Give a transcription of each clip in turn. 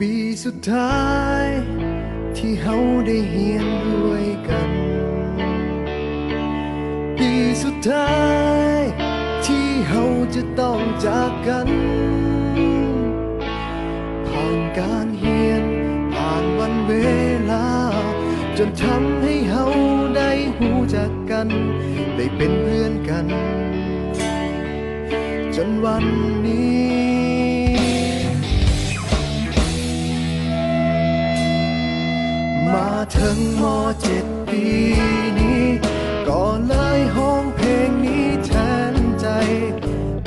ปีสุดท้ายที่เฮาได้เฮียนด้วยกันปีสุดท้ายที่เฮาจะต้องจากกันผ่านการเฮียนผ่านวันเวลาจนทำให้เฮาได้หูจักกันได้เป็นเพื่อนกันจนวันนี้มาถึงม.7 ปีนี้ก็เลยห้องเพลงนี้แทนใจ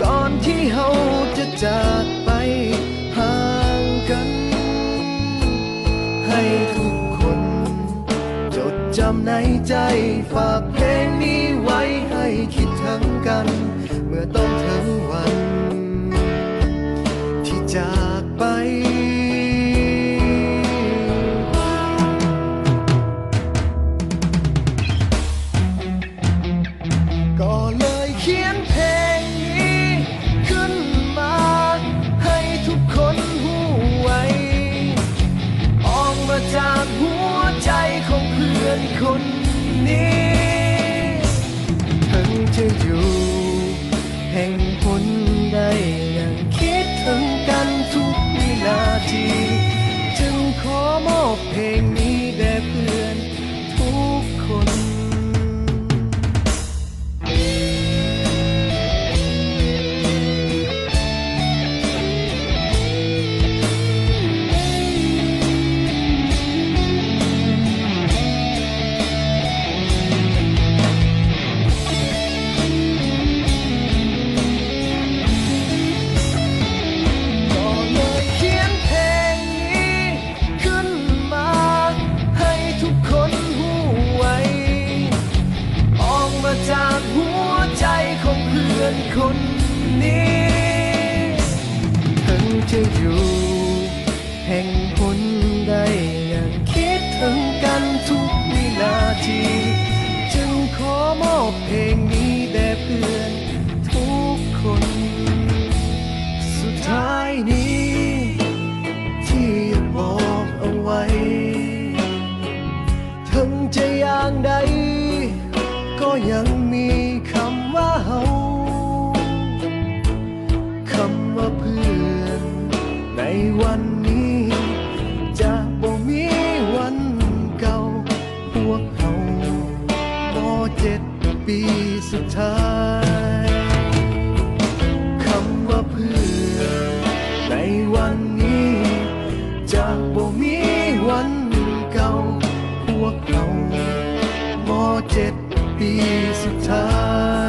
ก่อนที่เฮาจะจากไปห่างกันให้ทุกคนจดจำในใจฝากเพลงนี้ไว้ให้คิดถึงกันเมื่อต้องถึงวันที่จากไปก็เลยเขียนเพลงนี้ขึ้นมาให้ทุกคนหูไว้ออกมาจากหัวใจของเพื่อนคนนี้ถึงจะอยู่แห่งหนใดยังคิดถึงกันทุกวินาทีจึงขอมอบเพลงนี้แด่เพื่อนทุกคนจากหัวใจของเพื่อนคนนี้ถึงจะอยู่แห่งหนใดยังคิดถึงกันทุกวินาทีจึงขอมอบเพลงนี้แด่เพื่อนทุกคนสุดท้ายนี้ที่อยากบอกเอาไว้ถึงจะอย่างใดก็ยังมีคำว่าเฮาคำว่าเพื่อนในวันนี้จะบ่มีวันเก่าพวกเฮาม.7 ปีสุดท้ายคำว่าเพื่อนในวันนี้จะบ่มีวันเก่าพวกเฮาม.7 ปีสุดท้าย